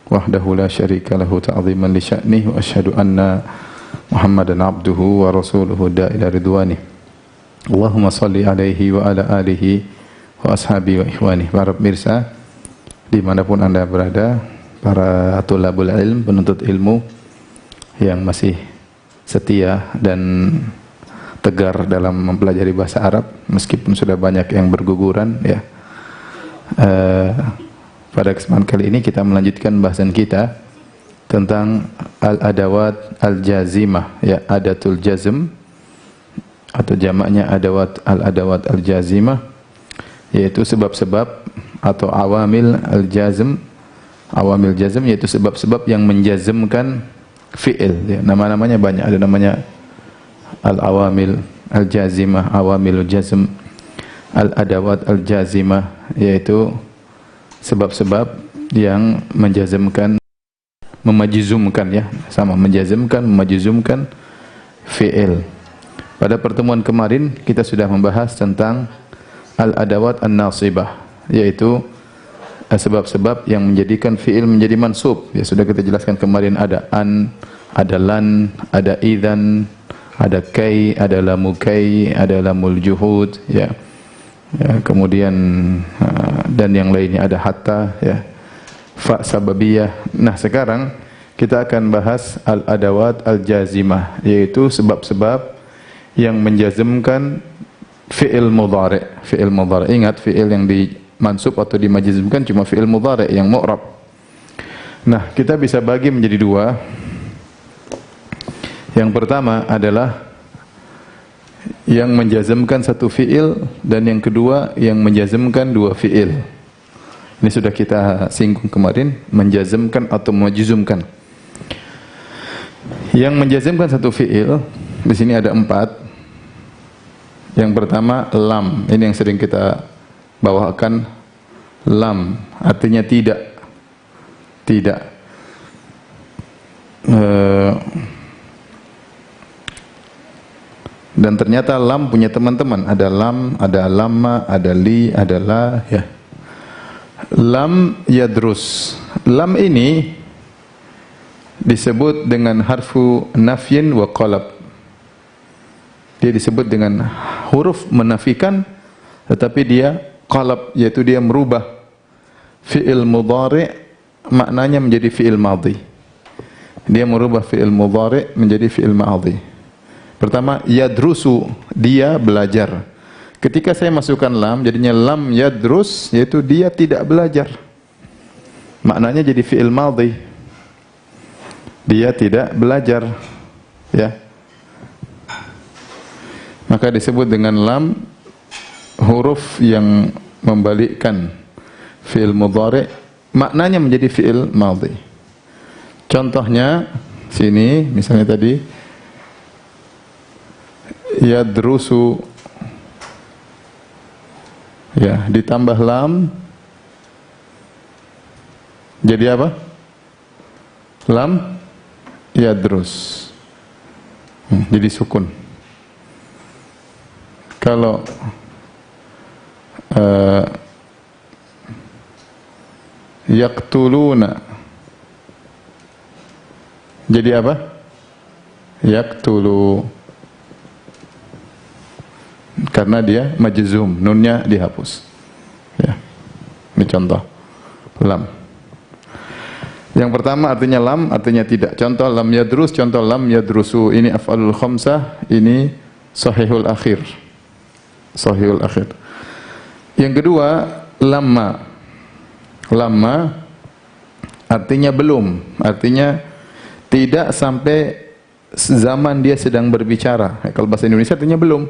wahdahu la syarika lahu ta'ziman li sya'nihi wa asyhadu anna Muhammadan abduhu wa rasuluhu da'ila ridwanih. Allahumma salli alaihi wa ala alihi wa ashabi wa ikhwani. Para pemirsa dimanapun Anda berada, para tulabul ilm, penuntut ilmu yang masih setia dan tegar dalam mempelajari bahasa Arab meskipun sudah banyak yang berguguran ya. Pada kesempatan kali ini kita melanjutkan bahasan kita tentang al-adawat al-jazimah ya, adatul jazm atau jamaknya al-adawat al-jazimah, yaitu sebab-sebab atau awamil al-jazm. Awamil jazm yaitu sebab-sebab yang menjazmkan fi'il ya. Nama-namanya banyak, ada namanya al-awamil al-jazimah, awamil jazm, al-adawat al-jazimah, yaitu sebab-sebab yang menjazmkan, memajzumkan ya, sama menjazmkan, memajzumkan fi'il. Pada pertemuan kemarin kita sudah membahas tentang al-adawat an-nasibah, yaitu sebab-sebab yang menjadikan fi'il menjadi mansub. Ya sudah kita jelaskan kemarin, ada an, ada lan, ada idzan, ada kai, ada lamu kai, ada lamul juhud ya. Ya, kemudian dan yang lainnya, ada hatta ya, fa sababiyah. Nah, sekarang kita akan bahas al-adawat al-jazimah, yaitu sebab-sebab yang menjazmkan fi'il mudhari'. Fi'il mudhari', ingat fi'il yang dimansub atau dimajzumkan cuma fi'il mudhari' yang mu'rab. Nah, kita bisa bagi menjadi dua. Yang pertama adalah yang menjazmkan satu fi'il, dan yang kedua yang menjazmkan dua fi'il. Ini sudah kita singgung kemarin, menjazmkan atau memajzumkan. Yang menjazmkan satu fi'il di sini ada 4. Yang pertama lam, ini yang sering kita bawakan. Lam artinya tidak, tidak. Dan ternyata lam punya teman-teman. Ada lam, ada lama, ada li, ada la ya. Lam yadrus. Lam ini disebut dengan harfu nafyin wa qalab. Dia disebut dengan huruf menafikan, tetapi dia qalab, yaitu dia merubah fi'il mudhari' maknanya menjadi fi'il madhi. Dia merubah fi'il mudhari' menjadi fi'il madhi. Pertama, yadrusu, dia belajar. Ketika saya masukkan lam, jadinya lam yadrus, yaitu dia tidak belajar. Maknanya jadi fi'il madhi. Dia tidak belajar. Ya. Maka disebut dengan lam, huruf yang membalikkan fi'il mudhari', maknanya menjadi fi'il madhi. Contohnya sini, misalnya tadi yadrusu ya, ditambah lam jadi apa? Lam yadrus, jadi sukun. Kalau yaqtuluna jadi apa? Yaqtulu, karena dia majzum, nunnya dihapus. Ya. Ini contoh lam. Yang pertama artinya lam, artinya tidak. Contoh lam yadrus, contoh lam yadrusu. Ini af'alul khamsah, ini sahihul akhir. Sahihul akhir. Yang kedua, lamma. Lamma artinya belum, artinya tidak sampai zaman dia sedang berbicara. Kalau bahasa Indonesia artinya belum.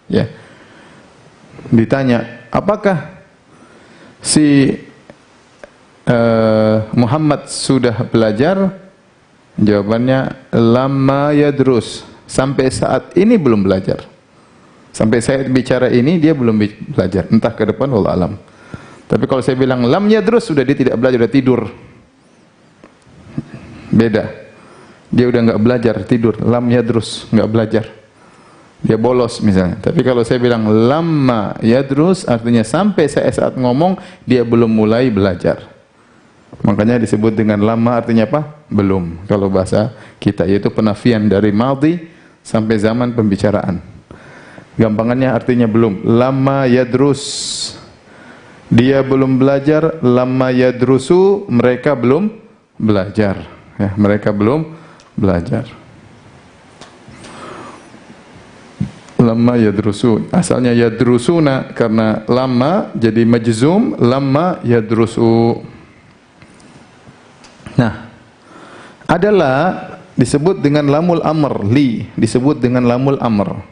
Ya. Ditanya, apakah si Muhammad sudah belajar? Jawabannya lamma yadrus, sampai saat ini belum belajar. Sampai saya bicara ini dia belum belajar. Entah ke depan wallahu alam. Tapi kalau saya bilang lam yadrus, sudah dia tidak belajar, sudah tidur. Beda. Dia udah enggak belajar, tidur. Lam yadrus, enggak belajar. Dia bolos misalnya. Tapi kalau saya bilang lamma yadrus, artinya sampai saya saat ngomong dia belum mulai belajar. Makanya disebut dengan lama artinya apa? Belum. Kalau bahasa kita yaitu penafian dari madhi sampai zaman pembicaraan. Gampangannya artinya belum. Lama yadrus. Dia belum belajar. Lama yadrusu, mereka belum belajar. Ya, mereka belum belajar. Lama yadrusu. Asalnya yadrusuna karena lama jadi majzum, lama yadrusu. Nah, adalah disebut dengan lamul amr, disebut dengan lamul amr.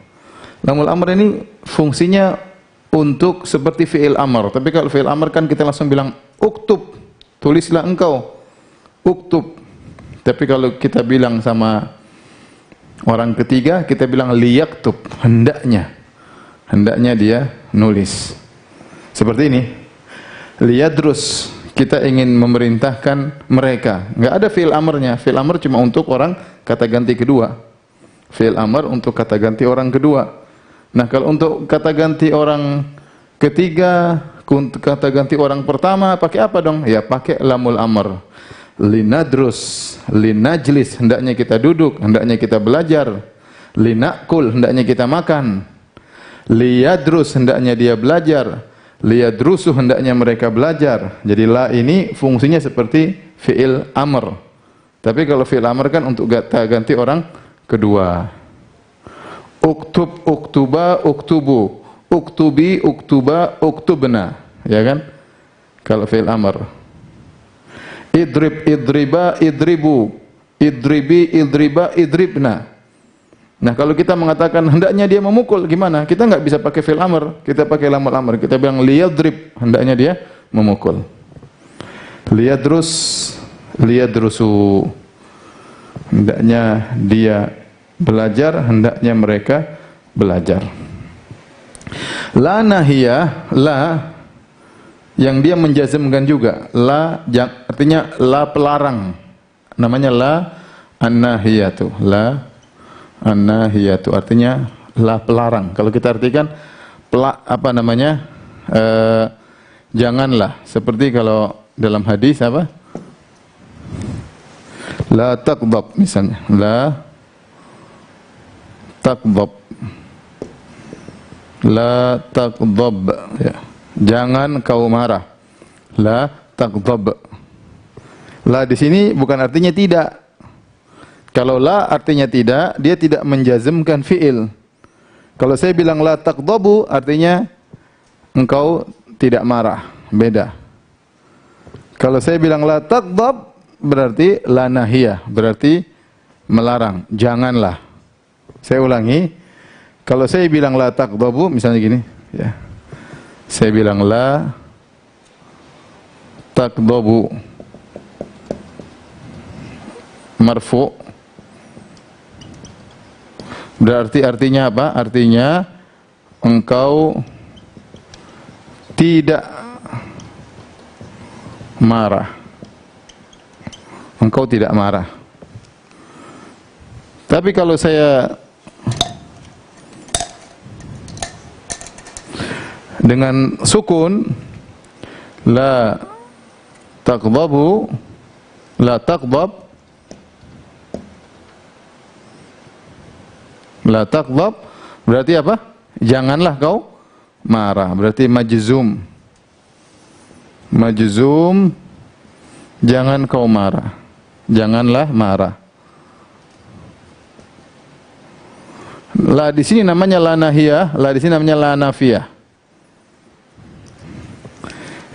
Lamul amr ini fungsinya untuk seperti fi'il amr. Tapi kalau fi'il amr kan kita langsung bilang uktub, tulislah engkau. Uktub. Tapi kalau kita bilang sama orang ketiga, kita bilang liyaktub, hendaknya. Hendaknya dia nulis. Seperti ini. Liyadrus, kita ingin memerintahkan mereka. Enggak ada fi'il amrnya. Fi'il amr cuma untuk orang kata ganti kedua. Fi'il amr untuk kata ganti orang kedua. Nah, kalau untuk kata ganti orang ketiga, kata ganti orang pertama, pakai apa dong? Ya, pakai lamul amr. Linadrus, linajlis, hendaknya kita duduk, hendaknya kita belajar. Linakul, hendaknya kita makan. Liyadrus, hendaknya dia belajar. Liyadrusu, hendaknya mereka belajar. Jadi la ini fungsinya seperti fi'il amr. Tapi kalau fi'il amr kan untuk kata ganti orang kedua. Uktub, uktuba, uktubu. Uktubi, uktuba, uktubna. Ya kan? Kalau fi'il amr. Idrib, idriba, idribu. Idribi, idriba, idribna. Nah, kalau kita mengatakan hendaknya dia memukul, gimana? Kita enggak bisa pakai fi'il amr, kita pakai lamul amr. Kita bilang liyadrib, hendaknya dia memukul. Liyadrus, liyadrusu. Hendaknya dia belajar, hendaknya mereka belajar. La nahiyah, la yang dia menjazmkan juga. La artinya la pelarang. Namanya la an-nahiyatu. La an-nahiyatu artinya la pelarang. Kalau kita artikan janganlah. Seperti kalau dalam hadis apa? La taqdab misalnya. La taqdab. La taqdab ya. Jangan kau marah. La taqdab. La di sini bukan artinya tidak. Kalau la artinya tidak, dia tidak menjazmkan fi'il. Kalau saya bilang la taqdabu artinya engkau tidak marah, beda. Kalau saya bilang la taqdab berarti la nahiyah, berarti melarang, janganlah. Saya ulangi. Kalau saya bilang la taqdabu misalnya gini, ya. Saya bilang la taqdabu marfu. Berarti artinya apa? Artinya engkau tidak marah. Engkau tidak marah. Tapi kalau saya dengan sukun la taqdabu, la taqdab, la taqdab berarti apa? Janganlah kau marah. Berarti majzum. Majzum, jangan kau marah. Janganlah marah. La di sini namanya la nahiyah, la di sini namanya la nafiyah.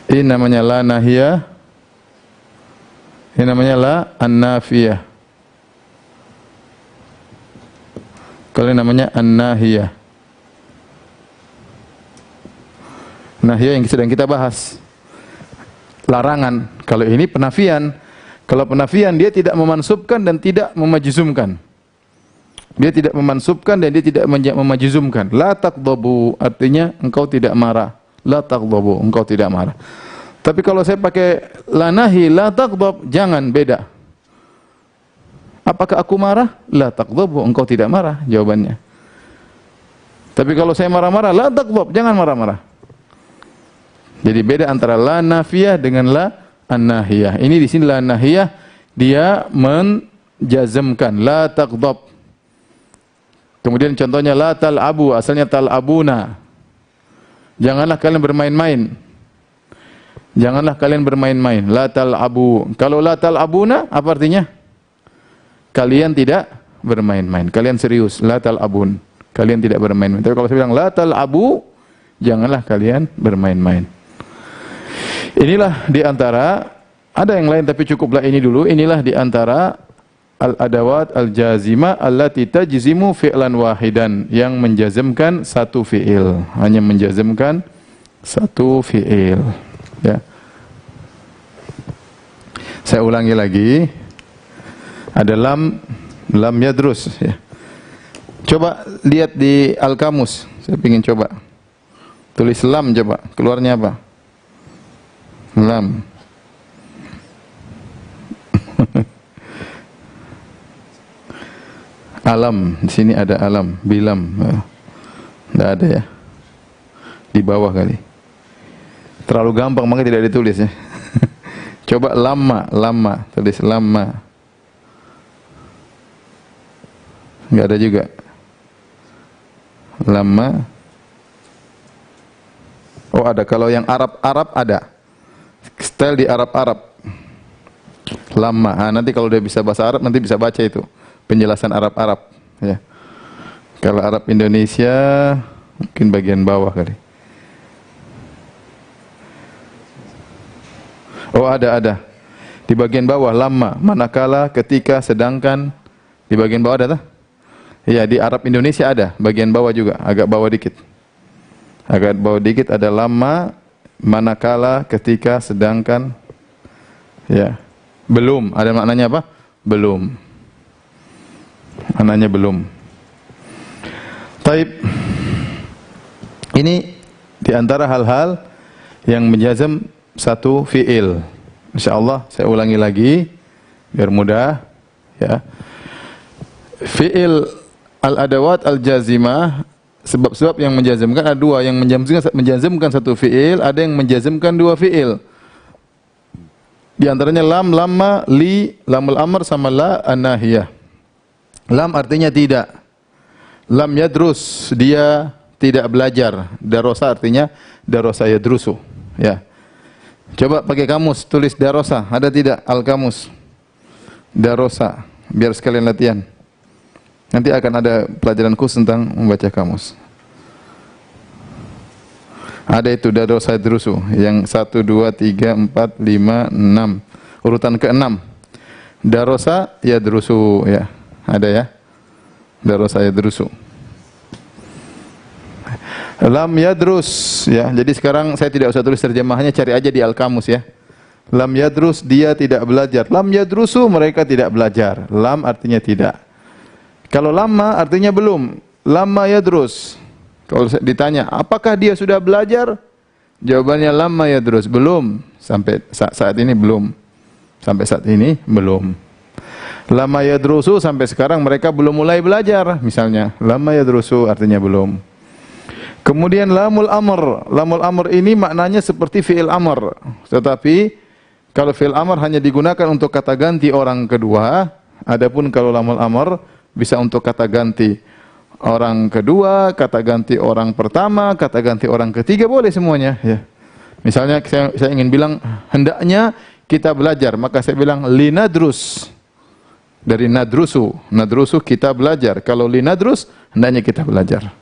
Ini namanya la nahiyah. Ini namanya la an-nafiyah. Kalau ini namanya an-nahiyah. Nahiyah yang sedang kita bahas. Larangan. Kalau ini penafian. Kalau penafian dia tidak memansubkan dan tidak memajzumkan. Dia tidak memansubkan dan dia tidak memajzumkan. La taqdabu artinya engkau tidak marah. La taqdabu, engkau tidak marah. Tapi kalau saya pakai la nahi, la taqdab, jangan, beda. Apakah aku marah? La taqdabu, engkau tidak marah, jawabannya. Tapi kalau saya marah-marah, la taqdab, jangan marah-marah. Jadi beda antara la nafiyah dengan la an-nahiyah. Ini di sini la an-nahiyah dia menjazmkan la taghdab. Kemudian contohnya la tal'abu, asalnya tal'abuna. Janganlah kalian bermain-main. Janganlah kalian bermain-main. La tal'abu. Kalau la tal'abuna apa artinya? Kalian tidak bermain-main. Kalian serius. La tal'abun. Kalian tidak bermain-main. Tapi kalau saya bilang la tal'abu, janganlah kalian bermain-main. Inilah di antara, ada yang lain tapi cukuplah ini dulu. Inilah di antara al-adawat al-jazimah allati tajzimu fi'lan wahidan, yang menjazmkan satu fi'il, hanya menjazmkan satu fi'il, ya. Saya ulangi lagi. Ada lam yadrus, ya. Coba lihat di Al-Kamus. Saya ingin coba tulis lam, coba keluarnya apa? Lam. Alam, di sini ada alam, bilam. Enggak ada ya. Di bawah kali. Terlalu gampang makanya tidak ditulis ya. Coba lama, tulis lama. Enggak ada juga. Lama. Oh, ada, kalau yang Arab ada. Style di Arab. Lama. Ah, nanti kalau dia bisa bahasa Arab nanti bisa baca itu. Penjelasan Arab, ya. Kalau Arab Indonesia mungkin bagian bawah kali. Oh, ada. Di bagian bawah lama, manakala, ketika, sedangkan. Di bagian bawah ada tak? Iya, di Arab Indonesia ada, bagian bawah juga, agak bawah dikit. Agak bawah dikit ada lama, manakala, ketika, sedangkan. Ya. Belum, ada maknanya apa? Belum. Maknanya belum. Taib. Ini di antara hal-hal yang menjazm satu fi'il. Insyaallah saya ulangi lagi biar mudah, ya. Fi'il al-adawat al-jazimah, sebab-sebab yang menjazmkan ada dua, yang menjazmkan satu fi'il, ada yang menjazmkan dua fi'il. Di antaranya lam, lamma, li, lamul amr sama la an-nahiyah. Lam artinya tidak. Lam yadrus, dia tidak belajar. Darosa artinya darosa yadrusu, ya. Coba pakai kamus tulis darosa, ada tidak al-kamus? Darosa, biar sekalian latihan. Nanti akan ada pelajaran khusus tentang membaca kamus. Ada itu darosa yadrusu yang 1 2 3 4 5 6. Urutan ke-6. Darosa yadrusu, ya. Ada ya? Darosa yadrusu. Lam yadrus, ya. Jadi sekarang saya tidak usah tulis terjemahannya, cari aja di Al-Kamus ya. Lam yadrus, dia tidak belajar. Lam yadrusu, mereka tidak belajar. Lam artinya tidak. Kalau lama artinya belum. Lama yadrus. Kalau ditanya, apakah dia sudah belajar? Jawabannya lama yadrus, belum. Sampai saat ini belum. Sampai saat ini belum. Lama yadrusu, sampai sekarang mereka belum mulai belajar, misalnya. Lama yadrusu artinya belum. Kemudian lamul amr. Lamul amr ini maknanya seperti fi'il amr. Tetapi kalau fi'il amr hanya digunakan untuk kata ganti orang kedua, adapun kalau lamul amr bisa untuk kata ganti orang kedua, kata ganti orang pertama, kata ganti orang ketiga, boleh semuanya, ya. Misalnya saya ingin bilang hendaknya kita belajar, maka saya bilang linadrus. Dari nadrusu, nadrusu kita belajar. Kalau linadrus, hendaknya kita belajar.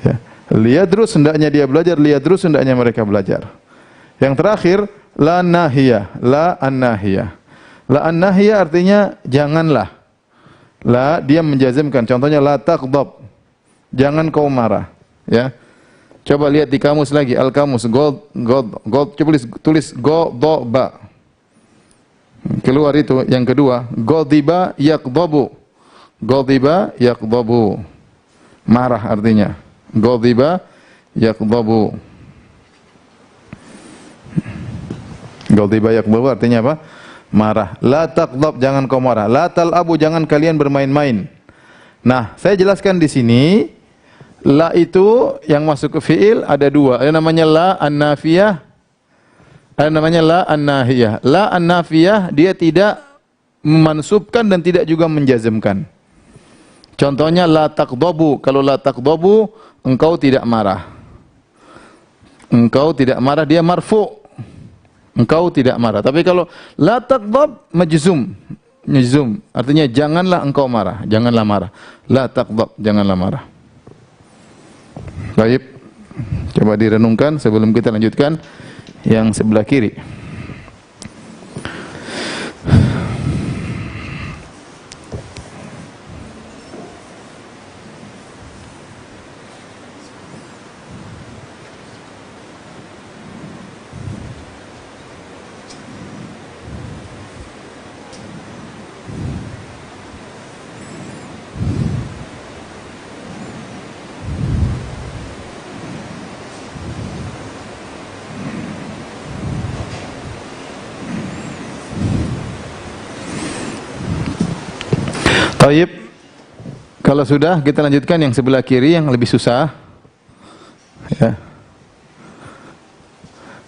Ya. Liyadrus, hendaknya dia belajar. Liyadrus, hendaknya mereka belajar. Yang terakhir, la nahiyah, la an-nahiyah. La an-nahiyah artinya janganlah. La, dia menjazmkan. Contohnya la taghdab. Jangan kau marah, ya. Coba lihat di kamus lagi, Al-Kamus, gold, coba tulis ghadaba. Keluar itu yang kedua, ghadiba yaghdhabu. Ghadiba yaghdhabu. Marah artinya. Ghadiba yaghdhabu. Ghadiba yaghdhabu artinya apa? Marah. La taghdab, jangan kau marah. La tal'abu, jangan kalian bermain-main. Nah, saya jelaskan di sini, la itu yang masuk ke fi'il ada dua. Ada namanya la an-nafiyah. Ada namanya la an-nahiyah. La an-nafiyah dia tidak memansubkan dan tidak juga menjazmkan. Contohnya la taqdabu. Kalau la taqdabu, engkau tidak marah. Engkau tidak marah, dia marfu. Engkau tidak marah. Tapi kalau la taqdab majzum. Majzum artinya janganlah engkau marah, janganlah marah. La taqdab, janganlah marah. Baik. Coba direnungkan sebelum kita lanjutkan yang sebelah kiri. Baik, kalau sudah kita lanjutkan yang sebelah kiri yang lebih susah. Ya.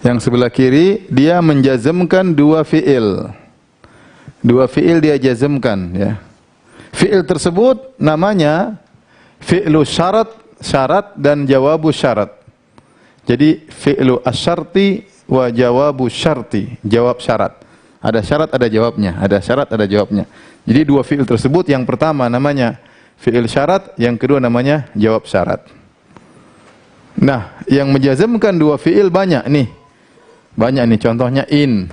Yang sebelah kiri dia menjazmkan dua fiil. Dua fiil dia jazmkan, ya. Fiil tersebut namanya fi'lu syarat, syarat dan jawabu syarat. Jadi fi'lu asyarti wa jawabu syarti, jawab syarat. Ada syarat, ada jawabnya, ada syarat, ada jawabnya. Jadi dua fi'il tersebut, yang pertama namanya fi'il syarat, yang kedua namanya jawab syarat. Nah, yang menjazmkan dua fi'il banyak nih. Banyak nih, contohnya in,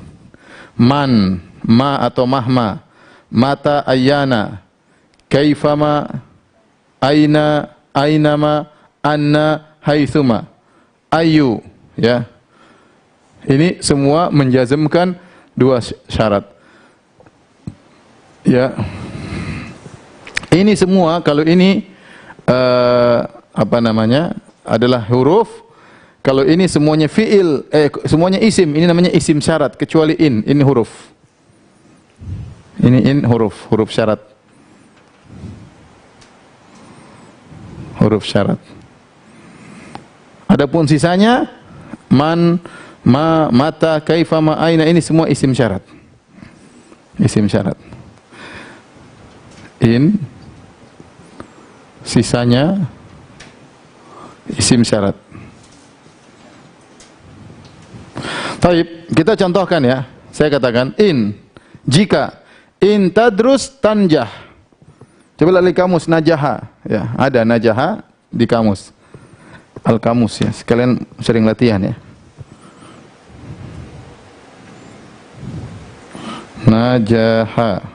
man, ma atau mahma, mata ayyana, kaifama, aina, ainama, anna, haitsuma, ayu, ya. Ini semua menjazmkan dua syarat. Ya, ini semua kalau ini apa namanya adalah huruf. Kalau ini semuanya fiil, semuanya isim. Ini namanya isim syarat kecuali in. Ini huruf. Ini in huruf, huruf syarat. Huruf syarat. Adapun sisanya man, ma, mata, kaifa, ma, aina, ini semua isim syarat. Isim syarat. In, sisanya isim syarat. Taib, kita contohkan ya. Saya katakan in, jika in tadrus tanjah. Coba lihat kamus najaha, ya, ada najaha di kamus. Al kamus ya, sekalian sering latihan ya. Najaha.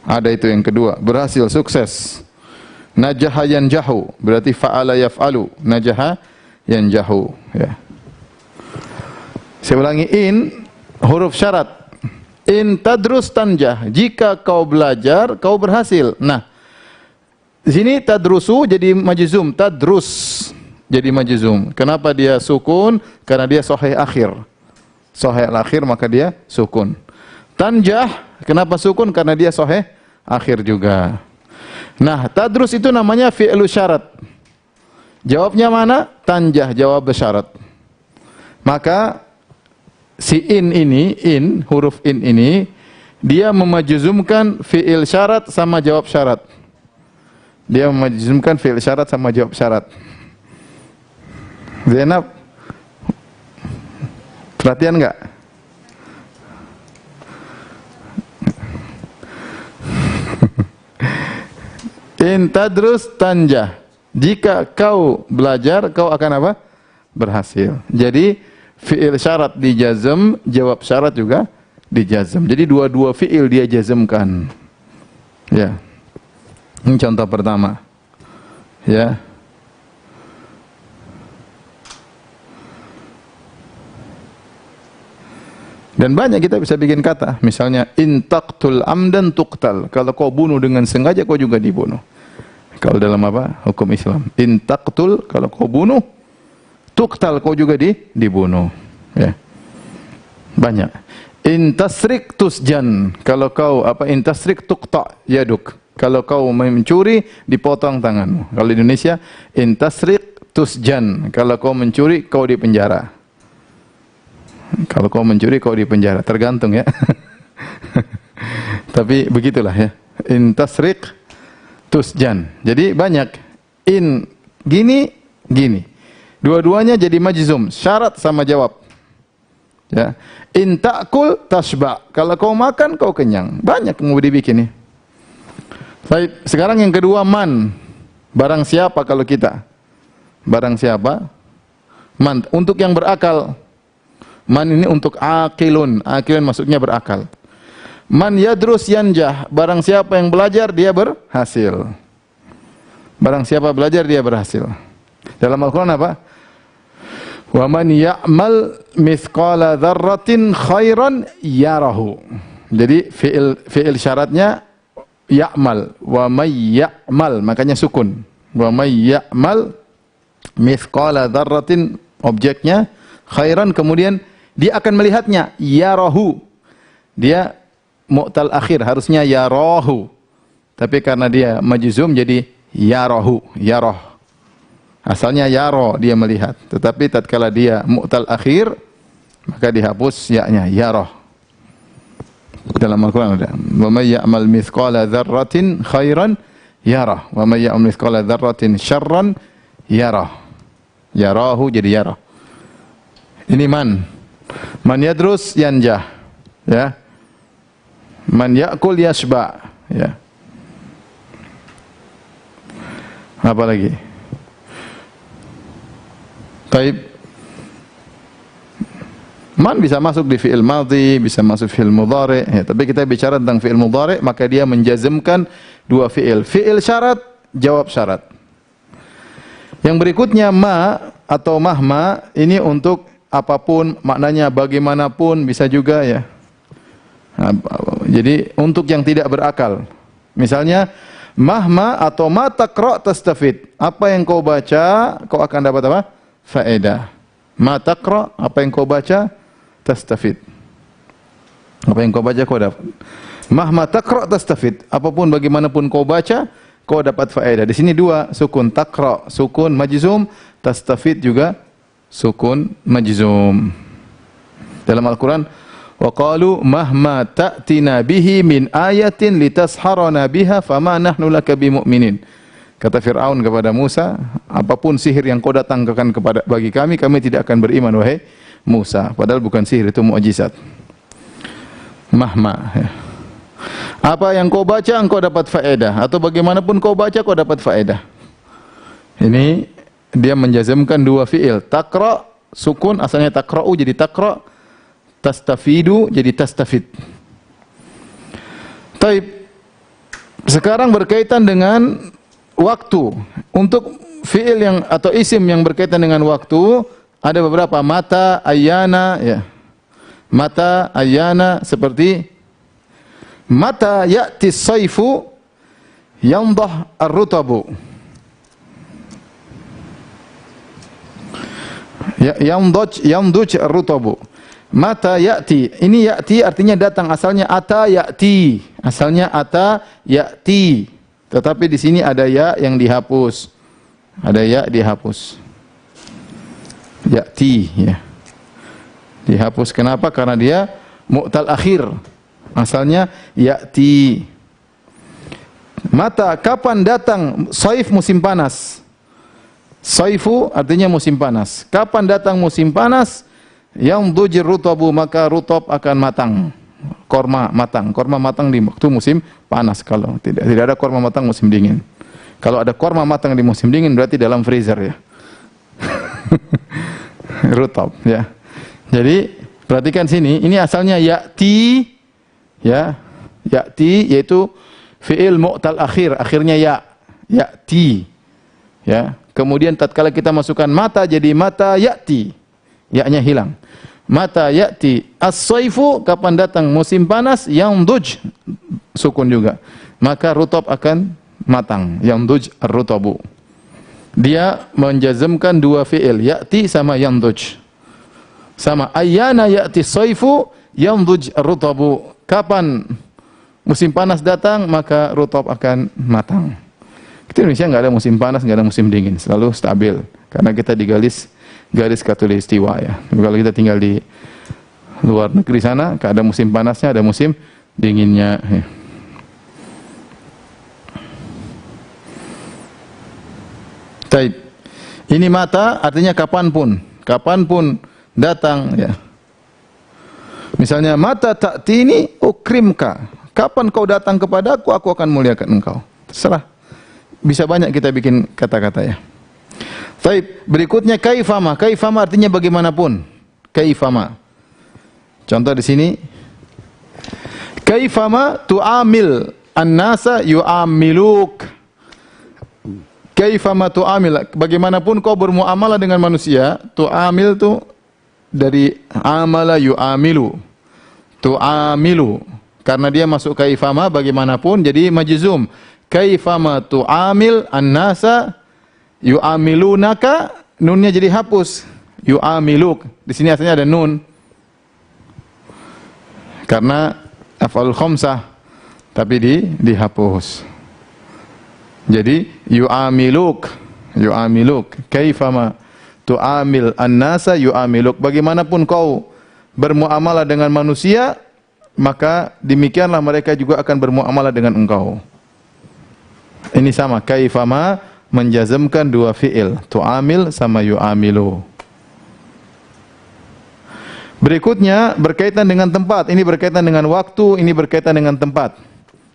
Ada itu yang kedua, berhasil, sukses. Najaha yanjahu, berarti fa'ala yaf'alu. Najaha yanjahu, ya. Saya ulangi, in huruf syarat. In tadrus tanjah, jika kau belajar kau berhasil. Nah, di sini tadrusu jadi majzum, tadrus jadi majzum. Kenapa dia sukun? Karena dia sahih akhir. Sahih akhir maka dia sukun. Tanjah, kenapa sukun? Karena dia sahih akhir juga. Nah, tadrus itu namanya fi'lu syarat. Jawabnya mana? Tanjah, jawab syarat. Maka si in ini, in, huruf in ini, dia memajzumkan fi'il syarat sama jawab syarat. Dia memajzumkan fi'il syarat sama jawab syarat. Zainab, perhatian enggak? In tadrus tanjah. Jika kau belajar, kau akan apa? Berhasil. Jadi fi'il syarat dijazm, jawab syarat juga dijazm. Jadi dua-dua fi'il dia jazmkan. Ya. Ini contoh pertama. Ya. Dan banyak kita bisa bikin kata. Misalnya, in taqtul amdan tuqtal. Kalau kau bunuh dengan sengaja, kau juga dibunuh. Kalau dalam apa? Hukum Islam. In taqtul, kalau kau bunuh, tuqtal, kau juga dibunuh. Ya. Banyak. In tasrik tusjan. Kalau kau, in tasrik tuqta yaduk. Kalau kau mencuri, dipotong tanganmu. Kalau di Indonesia, in tasrik tusjan. Kalau kau mencuri, kau dipenjara. Kalau kau mencuri kau di penjara, tergantung ya. Tapi begitulah ya. In tasriq tusjan. Jadi banyak in gini gini. Dua-duanya jadi majzum, syarat sama jawab. Ya. In ta'kul tashba. Kalau kau makan kau kenyang. Banyak mau dibikin nih. Baik, sekarang yang kedua man. Barang siapa kalau kita? Barang siapa? Man untuk yang berakal. Man ini untuk akilun. Akilun maksudnya berakal. Man yadrus yanjah. Barang siapa yang belajar dia berhasil. Barang siapa belajar dia berhasil. Dalam Al-Quran apa? Wa man ya'mal mithqala dzarratin khairan yarahu. Jadi fi'il syaratnya ya'mal. Wa may ya'mal, makanya sukun. Wa may ya'mal mithqala dzarratin, objeknya khairan, kemudian dia akan melihatnya, yarahu. Dia mu'tal akhir, harusnya yarahu. Tapi karena dia majzum jadi yarahu, yarah. Asalnya yaro, dia melihat. Tetapi tatkala dia mu'tal akhir, maka dihapus ya-nya, yarah. Dalam Al-Quran ada. Wa may ya'mal mithqala dzarratin khairan yarah. Wa may ya'mal mithqala dzarratin syarran yarah. Yarahu jadi yarah. Ini man. Man yadrus yanjah. Ya. Man ya'kul yashba. Ya. Apa lagi? Taib. Man bisa masuk di fi'il madhi, bisa masuk fi'il mudhari, ya, tapi kita bicara tentang fi'il mudhari, maka dia menjazmkan dua fi'il. Fi'il syarat, jawab syarat. Yang berikutnya ma atau mahma, ini untuk apapun, maknanya bagaimanapun bisa juga ya. Nah, jadi untuk yang tidak berakal. Misalnya mahma atau ma taqra tastafid. Apa yang kau baca, kau akan dapat apa? Faedah. Ma taqra, apa yang kau baca, tastafid. Apa yang kau baca kau dapat. Mahma taqra tastafid. Apapun bagaimanapun kau baca, kau dapat faedah. Di sini dua sukun, taqra sukun majzum, tastafid juga sukun majzum. Dalam Al-Quran, wa qalu mahma ta'tina bihi min ayatin litasharana biha fama nahnu laka bimu'minin. Kata Fir'aun kepada Musa, apapun sihir yang kau datangkan kepada bagi kami tidak akan beriman wahai Musa. Padahal bukan sihir, itu mukjizat. Mahma. Apa yang kau baca engkau dapat faedah, atau bagaimanapun kau baca kau dapat faedah. Ini dia menjazmkan dua fi'il. Taqra sukun, asalnya taqra'u jadi taqra', tastafidu jadi tastafid. Taib. Sekarang berkaitan dengan waktu. Untuk fi'il yang atau isim yang berkaitan dengan waktu ada beberapa, mata, ayyana ya. Mata, ayyana, seperti mata ya'ti as-sayfu yandah ar-rutabu. Ya, yanduj ar-rutabu. Mata ya'ti. Ini ya'ti artinya datang, asalnya ata ya'ti. Asalnya ata ya'ti. Tetapi di sini ada ya yang dihapus. Ada ya dihapus. Ya'ti ya. Dihapus kenapa? Karena dia mu'tal akhir. Asalnya ya'ti. Mata, kapan datang saif, musim panas. Saifu artinya musim panas. Kapan datang musim panas? Yang dujir rutabu, maka rutab akan matang. Korma matang. Korma matang di waktu musim panas. Kalau tidak ada korma matang musim dingin. Kalau ada korma matang di musim dingin berarti dalam freezer ya. Rutab ya. Jadi perhatikan sini, ini asalnya ya'ti ya. Ya'ti yaitu fi'il mu'tal akhir, akhirnya ya. Ya'ti ya. Kemudian tatkala kita masukkan mata jadi mata ya'ti. Ya-nya hilang. Mata ya'ti as-saifu, kapan datang musim panas, yanduj sukun juga. Maka rutab akan matang. Yanduj ar-rutabu. Dia menjazmkan dua fi'il, ya'ti sama yanduj. Sama ayyana ya'ti as-saifu yanduj ar-rutabu. Kapan musim panas datang, maka rutab akan matang. Kita Indonesia nggak ada musim panas, nggak ada musim dingin, selalu stabil. Karena kita di garis katulistiwa ya. Kalau kita tinggal di luar negeri sana, ada musim panasnya, ada musim dinginnya. Ya. Taib. Ini mata artinya kapanpun datang. Ya. Misalnya mata ta'tini ukrimka. Kapan kau datang kepadaku, aku akan muliakan engkau. Terserah. Bisa banyak kita bikin kata-kata ya. Taib. Berikutnya kaifama. Kaifama artinya bagaimanapun. Kaifama. Contoh di sini, kaifama tu'amil an-nasa yu'amiluk. Kaifama tu'amil, bagaimanapun kau bermuamalah dengan manusia, tu'amil tu dari amala yu'amilu. Tu'amilu, karena dia masuk kaifama bagaimanapun jadi majzum. Kaifama tu'amil an-nasa yu'amilunaka, nunnya jadi hapus. Yu'amiluk. Di sini asalnya ada nun. Karena af'alul khamsah tapi dihapus. Jadi yu'amiluk kaifama tu'amil an-nasa yu'amiluk, bagaimanapun kau bermuamalah dengan manusia maka demikianlah mereka juga akan bermuamalah dengan engkau. Ini sama, kaifama menjazmkan dua fi'il, tu'amil sama yu'amilu. Berikutnya berkaitan dengan tempat. Ini berkaitan dengan waktu, ini berkaitan dengan tempat.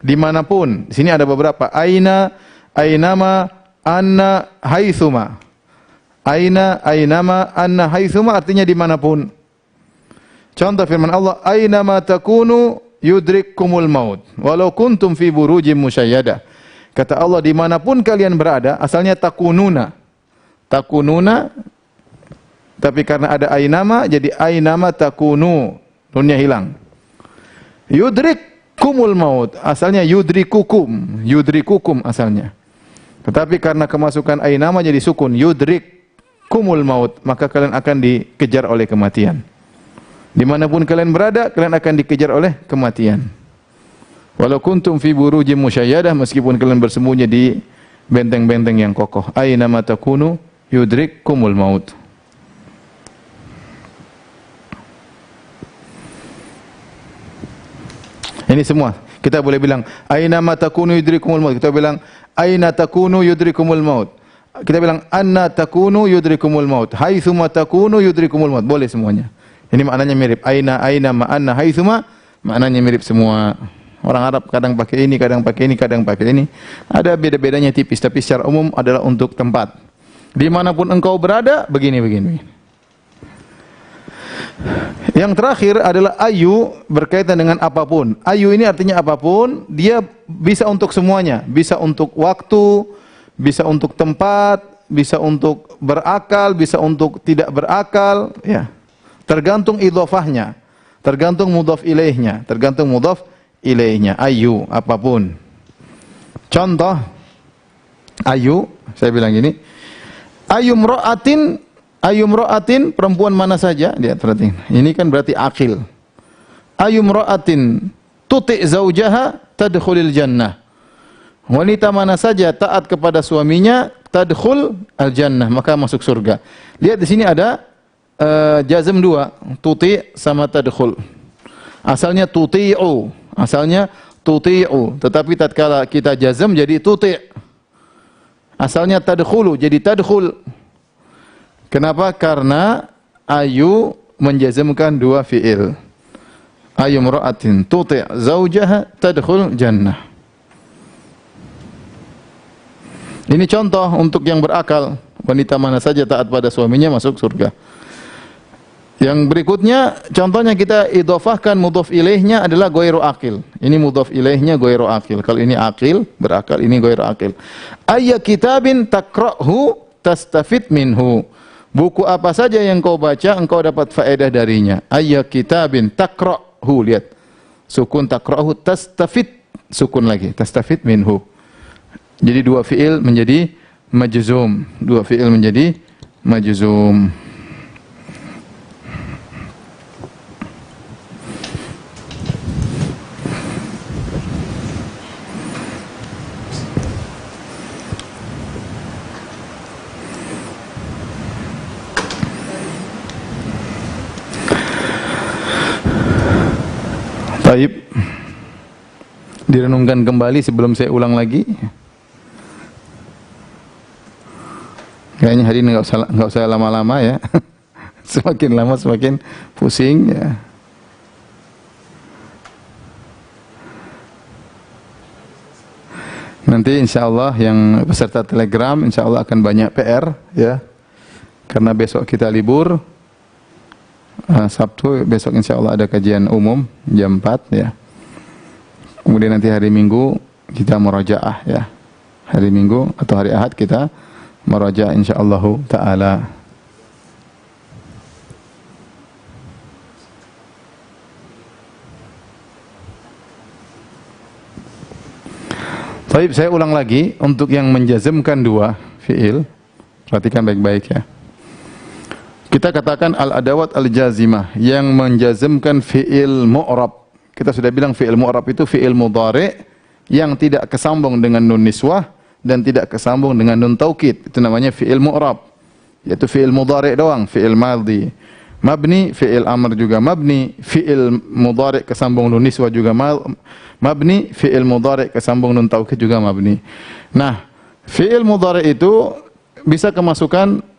Dimanapun. Di sini ada beberapa. Aina, ainama, anna, haitsuma. Aina, ainama, anna, haitsuma artinya dimanapun. Contoh firman Allah, ainama takunu yudrikkumul maut walau kuntum fi burujim musyayyada. Kata Allah, dimanapun kalian berada, asalnya takununa. Takununa, tapi karena ada ainama jadi ainama takunu, nunnya hilang. Yudrikkumul maut, asalnya yudrikukum asalnya. Tetapi karena kemasukan ainama jadi sukun, yudrikkumul maut, maka kalian akan dikejar oleh kematian. Dimanapun kalian berada, kalian akan dikejar oleh kematian. Walau kuntum fi burujim musyayyadah, meskipun kalian bersembunyi di benteng-benteng yang kokoh. Ainama takunu yudrikkumul maut. Ini semua. Kita boleh bilang aina ma takunu yudrikumul maut. Kita bilang aina takunu yudrikumul maut. Kita bilang anna takunu yudrikumul maut. Haitsuma takunu yudrikumul maut. Boleh semuanya. Ini maknanya mirip. Aina ma anna haitsuma maknanya mirip semua. Orang Arab kadang pakai ini, kadang pakai ini, kadang pakai ini. Ada beda-bedanya tipis, tapi secara umum adalah untuk tempat. Dimanapun engkau berada, begini. Yang terakhir adalah ayu, berkaitan dengan apapun. Ayu ini artinya apapun, dia bisa untuk semuanya. Bisa untuk waktu, bisa untuk tempat, bisa untuk berakal, bisa untuk tidak berakal. Ya. Tergantung idhofahnya, tergantung mudhaf ilaihnya, Ayu, apapun. Contoh, ayu, saya bilang gini, Ayumra'atin, perempuan mana saja, lihat perhatikan. Ini kan berarti akil. Ayumra'atin tuti' zaujaha tadkhulil jannah. Wanita mana saja taat kepada suaminya, tadkhul al-jannah, maka masuk surga. Lihat di sini ada jazm dua, tuti' sama tadkhul. Asalnya tuti'u, tetapi tatkala kita jazm jadi tuti'. Asalnya tadkhulu, jadi tadkhul. Kenapa? Karena ayu menjazmkan dua fi'il. Ayu mra'atin tuti' zaujaha tadkhul jannah. Ini contoh untuk yang berakal. Wanita mana saja taat pada suaminya masuk surga. Yang berikutnya, contohnya kita idhofahkan mudhaf ilaihnya adalah ghairu akil. Ini mudhaf ilaihnya ghairu akil. Kalau ini akil, berakal, ini ghairu akil. Ayya kitabin takra'hu tastafid minhu. Buku apa saja yang kau baca, engkau dapat faedah darinya. Ayya kitabin takra'hu, lihat. Sukun takra'hu, tastafid, sukun lagi, tastafid minhu. Jadi dua fi'il menjadi majzum. Taib. Direnungkan kembali sebelum saya ulang lagi. Kayaknya hari ini nggak usah lama-lama ya. Semakin lama semakin pusing ya. Nanti insya Allah yang peserta Telegram insya Allah akan banyak PR ya. Karena besok kita libur. Sabtu besok insya Allah ada kajian umum jam 4 ya. Kemudian nanti hari Minggu kita murajaah ya. Hari Minggu atau hari Ahad kita murajaah insyaallah taala. Baik, saya ulang lagi untuk yang menjazmkan dua fiil. Perhatikan baik-baik ya. Kita katakan al-adawat al-jazimah yang menjazmkan fiil mu'rab. Kita sudah bilang fi'il mu'rab itu fi'il mudhari' yang tidak kesambung dengan nun niswah dan tidak kesambung dengan nun taukid. Itu namanya fi'il mu'rab. Yaitu fi'il mudhari' doang, fi'il madhi. Mabni, fi'il amr juga mabni, fi'il mudhari' kesambung nun niswah juga mabni, fi'il mudhari' kesambung nun taukid juga mabni. Nah, fi'il mudhari' itu bisa kemasukan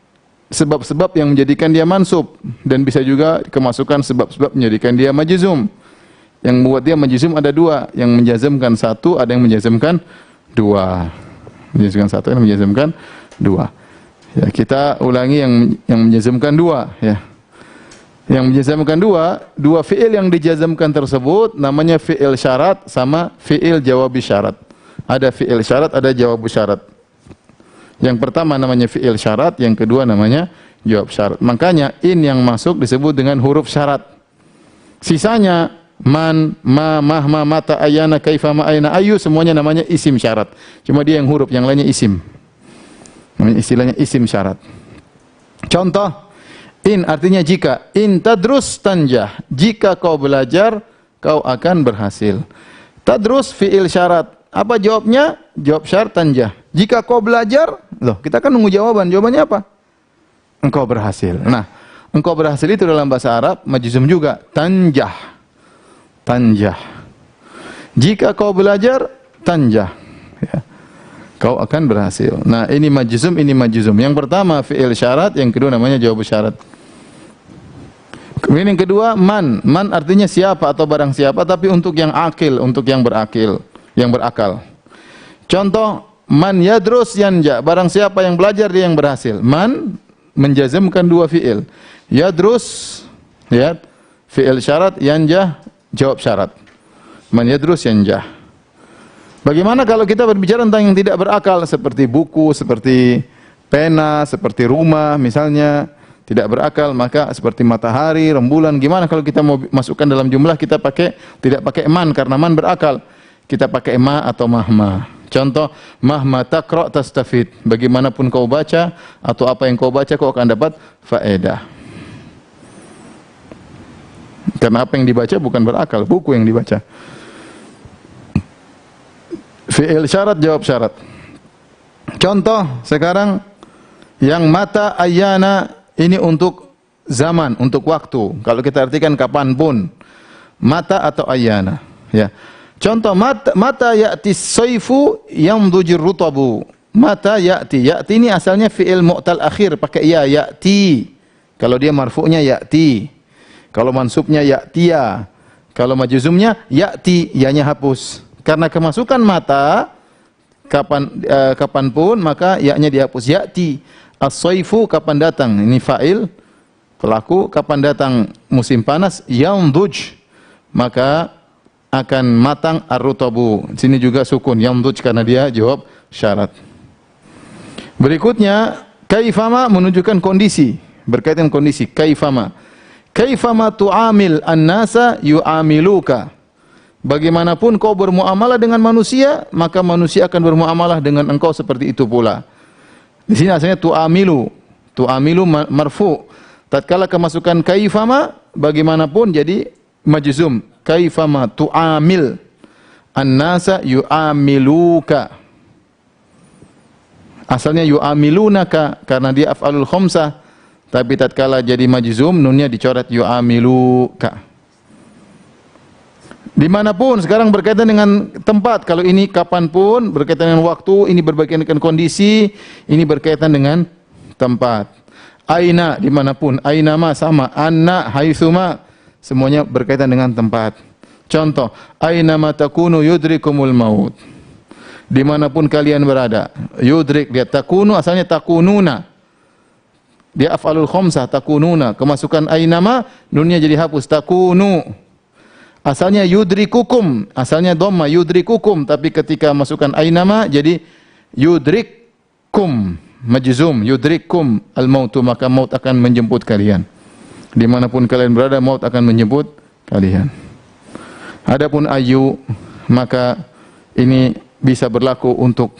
sebab-sebab yang menjadikan dia mansub dan bisa juga kemasukan sebab-sebab menjadikan dia majzum. Yang membuat dia menjazm ada dua, yang menjazmkan satu, ada yang menjazmkan dua. Menjazmkan satu, yang menjazmkan dua. Ya, kita ulangi yang menjazmkan dua. Ya, yang menjazmkan dua fiil yang dijazmkan tersebut namanya fiil syarat sama fiil jawabi syarat. Ada fiil syarat, ada jawab syarat. Yang pertama namanya fiil syarat, yang kedua namanya jawab syarat. Makanya in yang masuk disebut dengan huruf syarat. Sisanya man, ma, mahma, mata, ayana, kaifa, ma, aina, ayu semuanya namanya isim syarat. Cuma dia yang huruf, yang lainnya isim. Namanya istilahnya isim syarat. Contoh, in artinya jika. In tadrus tanjah. Jika kau belajar, kau akan berhasil. Tadrus fi'il syarat. Apa jawabnya? Jawab syarat tanjah. Jika kau belajar, loh kita kan nunggu jawaban. Jawabannya apa? Engkau berhasil. Nah, engkau berhasil itu dalam bahasa Arab majzum juga. Tanjah. Tanjah. Jika kau belajar, tanjah. Ya. Kau akan berhasil. Nah, ini majzum, ini majzum. Yang pertama fi'il syarat, yang kedua namanya jawab syarat. Kemudian yang kedua man. Man artinya siapa atau barang siapa, tapi untuk yang akil, untuk yang berakil, yang berakal. Contoh, man yadrus yanja. Barang siapa yang belajar dia yang berhasil. Man menjazmkan dua fi'il. Yadrus, ya, fi'il syarat, yanja jawab syarat. Man yadrus yanjah. Bagaimana kalau kita berbicara tentang yang tidak berakal seperti buku, seperti pena, seperti rumah misalnya, tidak berakal, maka seperti matahari, rembulan, gimana kalau kita mau masukkan dalam jumlah kita tidak pakai man karena man berakal. Kita pakai ma atau mahma. Contoh, mahma taqra tastafid. Bagaimanapun kau baca atau apa yang kau baca kau akan dapat faedah. Karena apa yang dibaca bukan berakal, buku yang dibaca. Fi'il syarat, jawab syarat. Contoh sekarang yang mata ayana ini untuk zaman, untuk waktu. Kalau kita artikan kapanpun, mata atau ayana. Ya. Contoh mata ya'ti saifu yamdujir rutabu. Mata ya'ti. Ya'ti ini asalnya fi'il mu'tal akhir pakai ya, ya'ti. Kalau dia marfu'nya ya'ti. Kalau mansubnya ya'tiya. Kalau majzumnya ya'ti, ya-nya hapus. Karena kemasukan mata kapanpun maka ya-nya dihapus. Ya'ti. As-saifu kapan datang? Ini fa'il pelaku. Kapan datang musim panas? Yamduj. Maka akan matang ar-rutabu. Sini juga sukun yamduj karena dia jawab syarat. Berikutnya kaifama menunjukkan kondisi, berkaitan kondisi. Kaifama. Kaifama tu'amil an-nasa yu'amiluka. Bagaimanapun kau bermuamalah dengan manusia, maka manusia akan bermuamalah dengan engkau seperti itu pula. Di sini asalnya tu'amilu. Tu'amilu marfu. Tatkala kemasukan kaifama, bagaimanapun jadi majzum. Kaifama tu'amil an-nasa yu'amiluka. Asalnya yu'amilunaka karena dia af'alul khamsah. Tapi tatkala jadi majzum nunnya dicoret yu'amiluka. Dimanapun, sekarang berkaitan dengan tempat. Kalau ini kapanpun, berkaitan dengan waktu. Ini berkaitan dengan kondisi. Ini berkaitan dengan tempat. Aina, dimanapun. Aina ma sama. Anna, haitsuma, semuanya berkaitan dengan tempat. Contoh, aina ma takunu yudrikumul maut. Dimanapun kalian berada. Yudrik, lihat takunu, asalnya takununa. Dia af'alul khomsah, takununa. Kemasukan aina ma, nunnya jadi hapus. Takunu. Asalnya yudrikukum, asalnya dhamma yudrikukum, tapi ketika masukkan ainama jadi yudrikkum, majzum, yudrikkum al-mautu, maka maut akan menjemput kalian. Dimanapun kalian berada, maut akan menjemput kalian. Adapun ayu, maka ini bisa berlaku untuk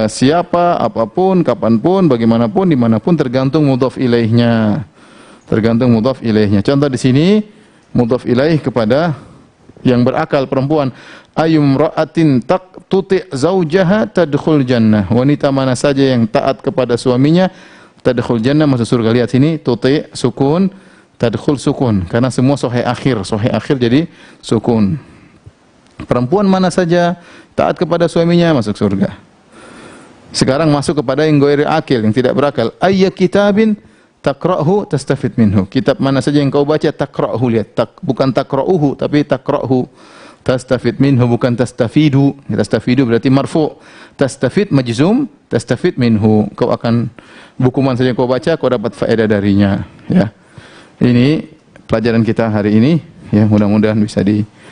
siapa, apapun, kapanpun, bagaimanapun, dimanapun, tergantung mudhaf ilaihnya. Tergantung mudhaf ilaihnya. Contoh di sini, mudhaf ilaih kepada yang berakal perempuan. Ayyum ra'atin tuti' zaujaha tadkhul jannah. Wanita mana saja yang taat kepada suaminya tadkhul jannah, masuk surga. Lihat sini, tuti' sukun, tadkhul sukun, karena semua sahih akhir jadi sukun. Perempuan mana saja taat kepada suaminya masuk surga. Sekarang masuk kepada yang ghairi akil, yang tidak berakal. Ayya kitabin taqra'hu tastafid minhu. Kitab mana saja yang kau baca, taqra'hu, lihat, bukan taqra'uhu tapi taqra'hu. Tastafid minhu bukan tastafidu. Tastafidu berarti marfu'. Tastafid majzum, tastafid minhu. Kau akan, buku mana saja yang kau baca, kau dapat faedah darinya, ya. Ini pelajaran kita hari ini, ya, mudah-mudahan bisa dipahami.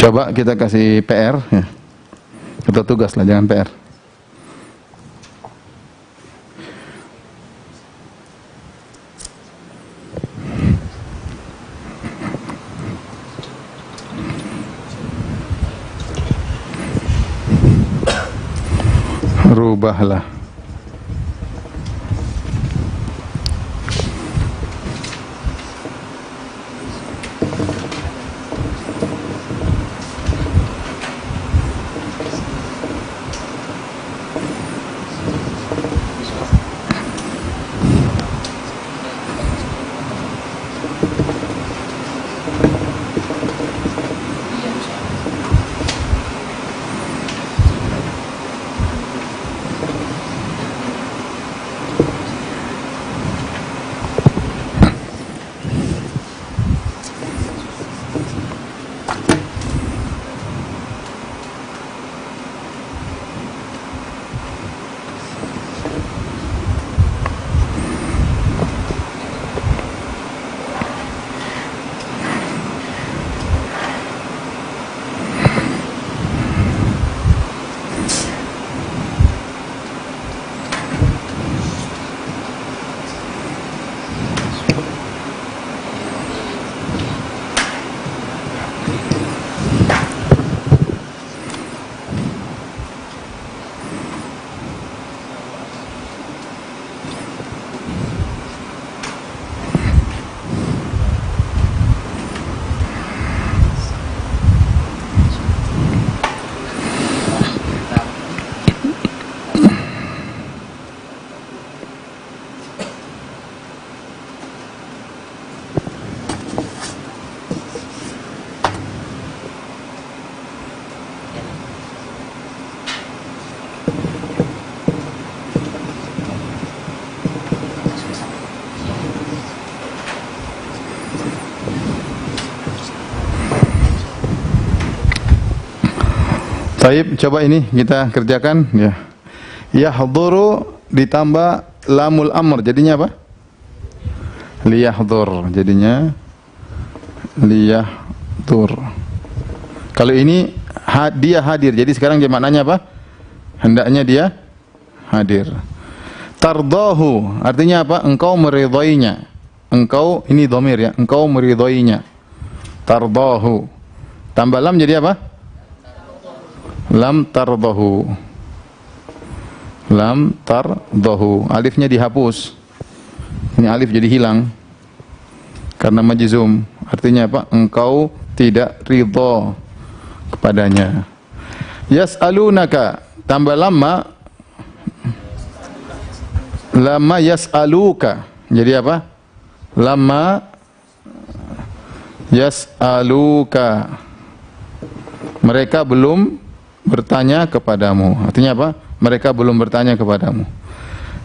Coba kita kasih PR, ya. Atau tugas lah, jangan PR. Rubahlah. Baik, coba ini kita kerjakan, ya. Yahduru ditambah lamul amr, jadinya apa? Liyahdur, jadinya liyahdur. Kalau ini dia hadir. Jadi sekarang dia maknanya apa? Hendaknya dia hadir. Tardahu artinya apa? Engkau meridhoinya. Engkau, ini dhamir ya, engkau meridhoinya. Tardahu. Tambah lam jadi apa? Lam tardahu. Lam tardahu. Alifnya dihapus. Ini alif jadi hilang karena majzum. Artinya apa? Engkau tidak ridha kepadanya. Yas'alunaka. Tambah lama yas'aluka. Jadi apa? Lama yas'aluka. Mereka belum bertanya kepadamu. Artinya apa? Mereka belum bertanya kepadamu.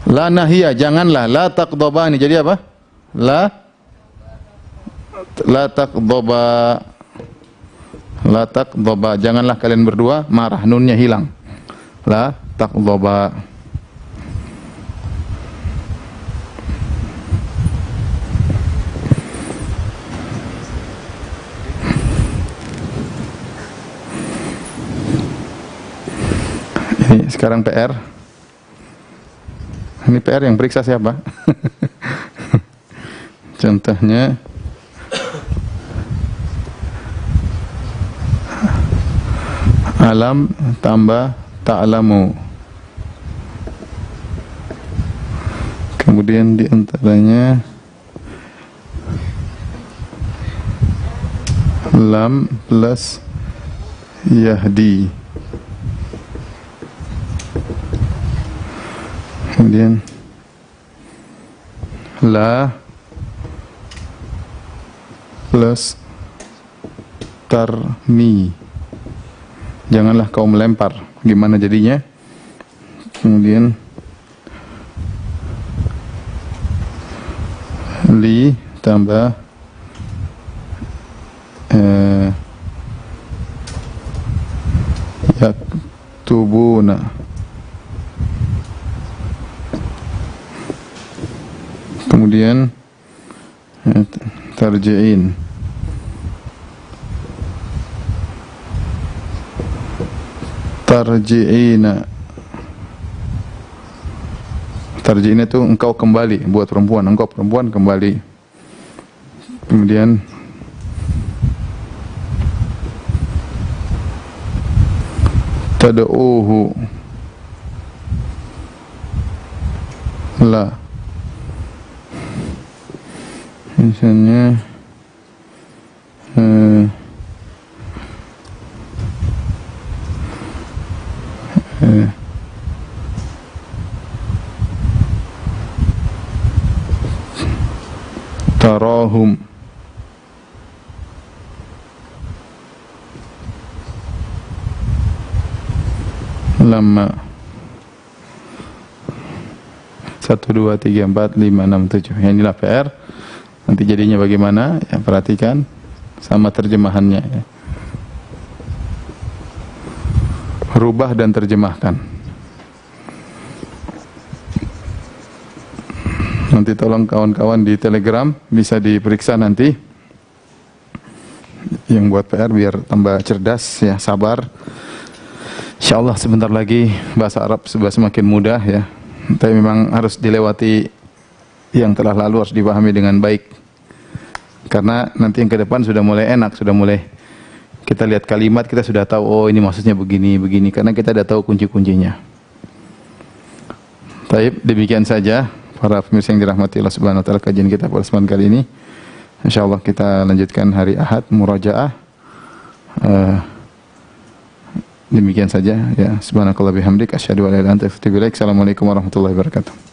La nahiyah, janganlah. La taqdabani. Jadi apa? La taqdaba. La taqdaba. Janganlah kalian berdua marah. Nunnya hilang. La taqdaba. Ini sekarang PR. Ini PR yang periksa siapa? Contohnya alam tambah ta'lamu. Kemudian di antaranya lam plus yahdi. Kemudian la plus tarmi. Janganlah kau melempar. Gimana jadinya? Kemudian li tambah yaktubuna. Kemudian tarji'in. Tarji'ina. Tarji'ina itu engkau kembali. Buat perempuan, engkau perempuan kembali. Kemudian tad'uhu. La. Misalnya tarahum. Lama 1, 2, 3, 4, 5, 6, 7. Inilah PR. Nanti jadinya bagaimana? Ya, perhatikan sama terjemahannya. Ya. Rubah dan terjemahkan. Nanti tolong kawan-kawan di Telegram bisa diperiksa nanti. Yang buat PR biar tambah cerdas, ya, sabar. Insyaallah sebentar lagi bahasa Arab sudah semakin mudah, ya. Tapi memang harus dilewati yang telah lalu, harus dipahami dengan baik. Karena nanti yang ke depan sudah mulai enak, sudah mulai kita lihat kalimat, kita sudah tahu, oh ini maksudnya begini, begini. Karena kita sudah tahu kunci-kuncinya. Baik, demikian saja para pemirsa yang dirahmati Allah Subhanahu wa taala kajian kita pada kesempatan kali ini. Insyaallah kita lanjutkan hari Ahad murajaah. Demikian saja, ya. Subhanakallah bihamdik asyhadu an la ilaha illa anta astaghfiruka wa atubu ilaik. Assalamualaikum warahmatullahi wabarakatuh.